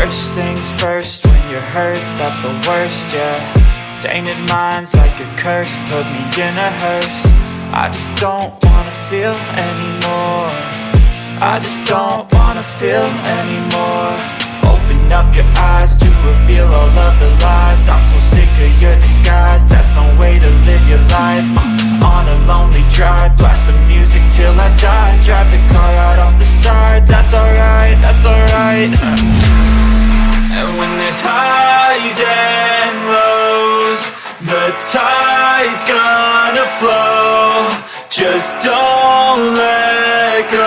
First things first, when you're hurt, that's the worst, yeah. Tainted minds like a curse, put me in a hearse. I just don't wanna feel anymore. I just don't wanna feel anymore. Open up your eyes to reveal all of the lies. I'm so sick of your disguise, that's no way to live your life. On a lonely drive, blast the music till I die. Drive the car right off the side, that's alright, that's alright. And when there's highs and lows, the tide's gonna flow. Just don't let go.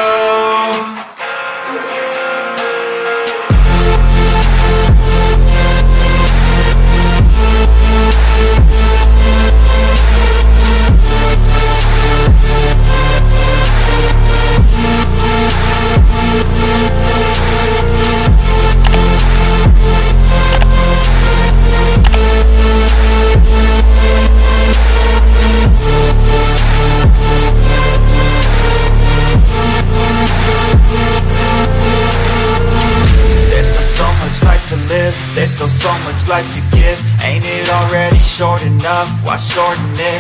There's still so much life to give. Ain't it already short enough? Why shorten it?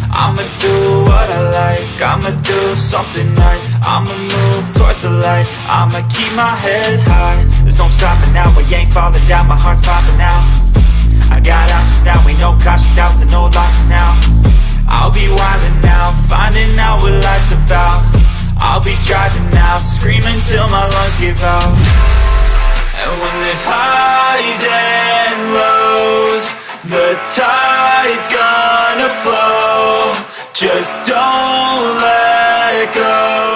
I'ma do what I like, I'ma do something right, I'ma move towards the light, I'ma keep my head high. There's no stopping now, we ain't falling down, my heart's popping out. I got options now, ain't no cautious doubts and no losses now. I'll be wildin' now, finding out what life's about. I'll be driving now, screaming till my lungs give out. And when there's highs and lows, the tide's gonna flow. Just don't let go.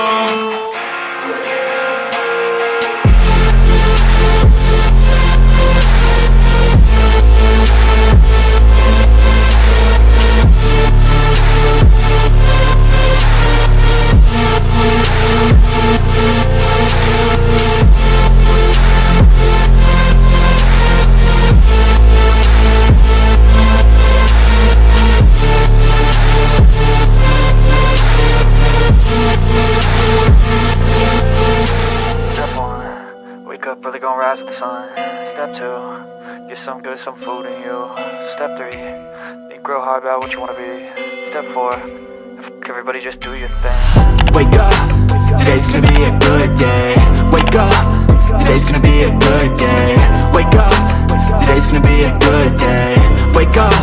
Brother gon' rise with the sun. Step 2, get some good, some food in you. Step 3, think real hard about what you wanna be. Step 4, everybody just do your thing. Wake up, today's gonna be a good day. Wake up, today's gonna be a good day. Wake up, today's gonna be a good day. Wake up,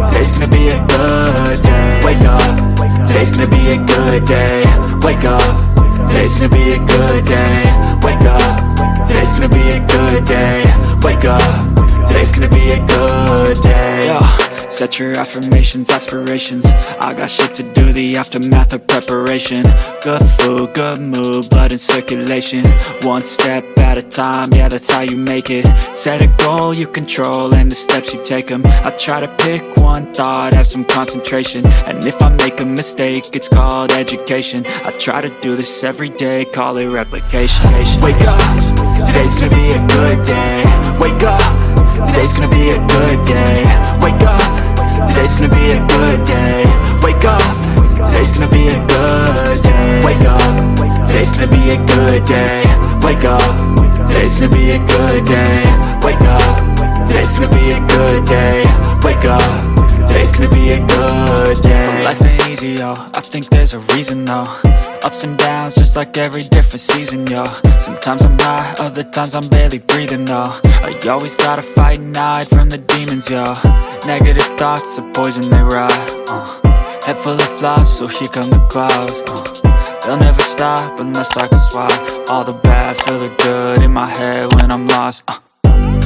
today's gonna be a good day. Wake up, today's gonna be a good day. Wake up, today's gonna be a good day. Wake up, today's gonna be a good day. Wake up, today's gonna be a good day. Yo, set your affirmations, aspirations. I got shit to do, the aftermath of preparation. Good food, good mood, blood in circulation. One step at a time, yeah, that's how you make it. Set a goal you control and the steps you take them. I try to pick one thought, have some concentration. And if I make a mistake, it's called education. I try to do this every day, call it replication. Wake up, today's gonna be a good day. Wake up, today's gonna be a good day. Wake up, today's gonna be a good day. Wake up, today's gonna be a good day. Wake up, today's gonna be a good day. Wake up, today's gonna be a good day. Wake up, today's gonna be a good day. Wake up, today's gonna be a good day. So life ain't easy, yo, I think there's a reason though. Ups and downs, just like every different season, yo. Sometimes I'm high, other times I'm barely breathing, though. I always gotta fight and hide from the demons, yo. Negative thoughts are poison, they rot. Head full of flies, so here come the clouds. They'll never stop unless I can swap all the bad for the good in my head when I'm lost.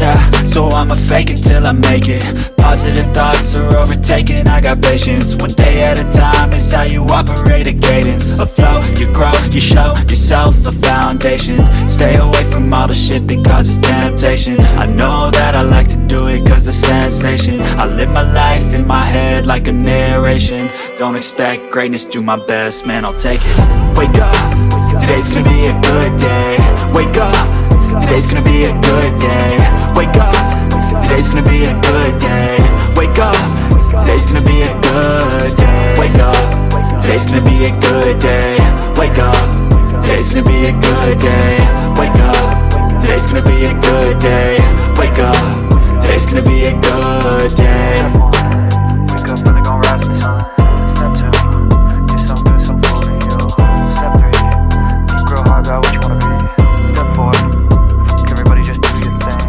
Yeah, so I'ma fake it till I make it. Positive thoughts are overtaken, I got patience. One day at a time is how you operate a cadence. A flow, you grow, you show yourself a foundation. Stay away from all the shit that causes temptation. I know that I like to do it cause it's sensation. I live my life in my head like a narration. Don't expect greatness, do my best, man, I'll take it. Wake up, today's gonna be a good day. Wake up, today's gonna be a good day. Wake up, today's gonna be a good day. Wake up, today's gonna be a good day. Wake up, today's gonna be a good day. Wake up, today's gonna be a good day. Wake up, today's gonna be a good day. Wake up, today's gonna be a good day. Wake up, really gon' rise with the sun. Step 2, get some good, some food in you. Step 3, think real hard about what you wanna be. Step 4, everybody just do your thing.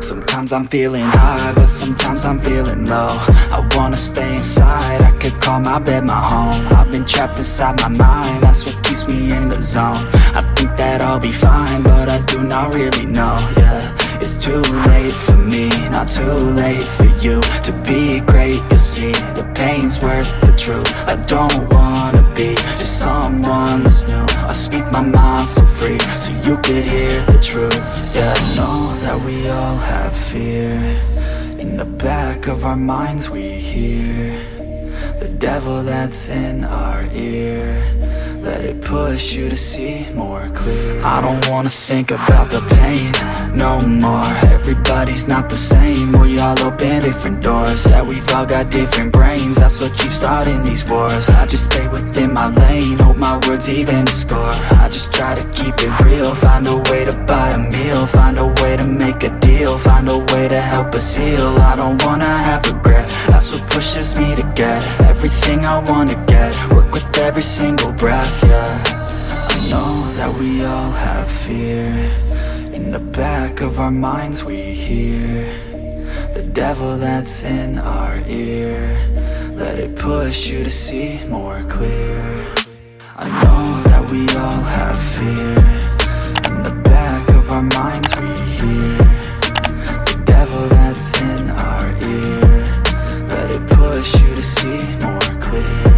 Sometimes I'm feeling high, but sometimes I'm feeling low. I wanna stay inside, I could call my bed my home. I've been trapped inside my mind, that's what keeps me in the zone. I think that I'll be fine, but I do not really know, yeah. It's too late for me, not too late for you. To be great, you'll see, the pain's worth the truth. I don't wanna be just someone that's new. I speak my mind so free, so you could hear the truth. Yeah, I know that we all have fear. In the back of our minds we hear the devil that's in our ear. Let it push you to see more clear. I don't wanna think about the pain no more. Everybody's not the same, we all open different doors. Yeah, we've all got different brains, that's what keeps starting these wars. I just stay within my lane, hope my words even score. I just try to keep it real, find a way to buy a meal, find a way to make a deal, find a way to help us heal. I don't wanna have regret, that's what pushes me to get everything I wanna get. Work with every single breath, yeah. I know that we all have fear. In the back of our minds we hear the devil that's in our ear. Let it push you to see more clear. I know that we all have fear. In the back of our minds we hear the devil that's in our ear. Let it push you to see more clear.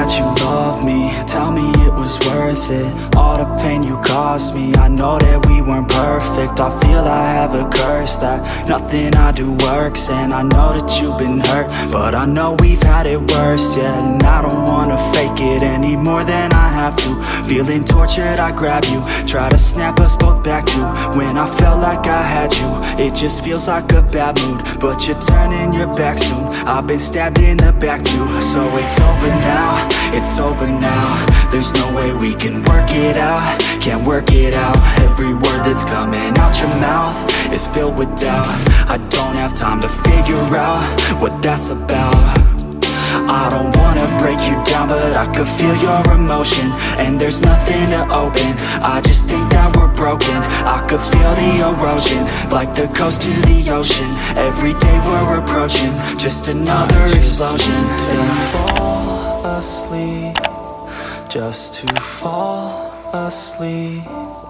You love me, tell me it was worth it. All the pain you caused me, I know that we weren't perfect. I feel I have a curse that nothing I do works. And I know that you've been hurt, but I know we've had it worse, yeah. And I don't wanna fake it any more than I have to. Feeling tortured, I grab you, try to snap us both back to when I felt like I had you. It just feels like a bad mood, but you're turning your back soon. I've been stabbed in the back too. So it's over now, it's over now. There's no way we can work it out, can't work it out. Every word that's coming out your mouth is filled with doubt. I don't have time to figure out what that's about. I don't wanna break you down, but I could feel your emotion, and there's nothing to open. I just think that we're broken. I could feel the erosion, like the coast to the ocean. Every day we're approaching just another explosion. To fall asleep, just to fall asleep.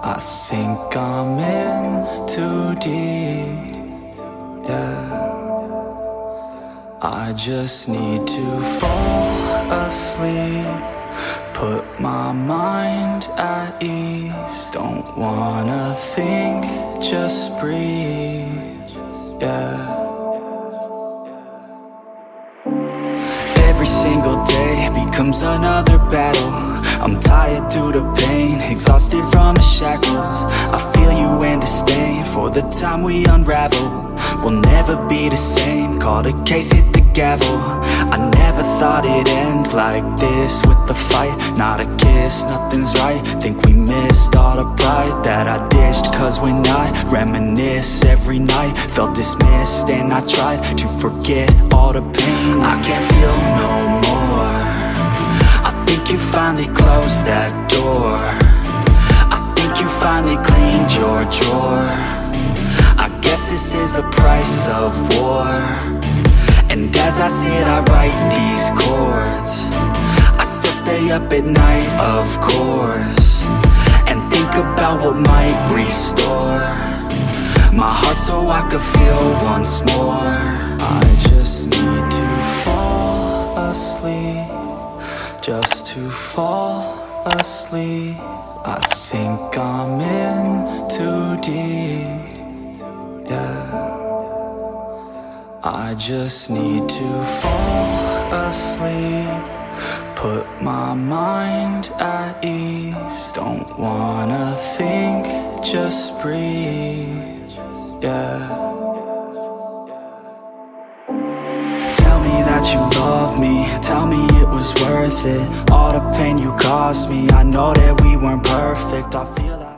I think I'm in too deep, yeah. I just need to fall asleep, put my mind at ease. Don't wanna think, just breathe, yeah. Every single day becomes another battle. I'm tired due to pain, exhausted from the shackles. I feel you in disdain for the time we unravel. We'll never be the same, call the case, hit the gavel. I never thought it'd end like this, with the fight, not a kiss, nothing's right. Think we missed all the pride that I ditched, cause when I reminisce every night, felt dismissed and I tried to forget all the pain. I can't feel no more, I think you finally closed that door. I think you finally cleaned your drawer. I guess this is the price of war. And as I sit I write these chords, I still stay up at night, of course, and think about what might restore my heart so I could feel once more. I just need to fall asleep, just to fall asleep. I think I'm in too deep, yeah. I just need to fall asleep, put my mind at ease. Don't wanna think, just breathe, yeah. Tell me that you love me, tell me it was worth it. All the pain you caused me, I know that we weren't perfect. I feel like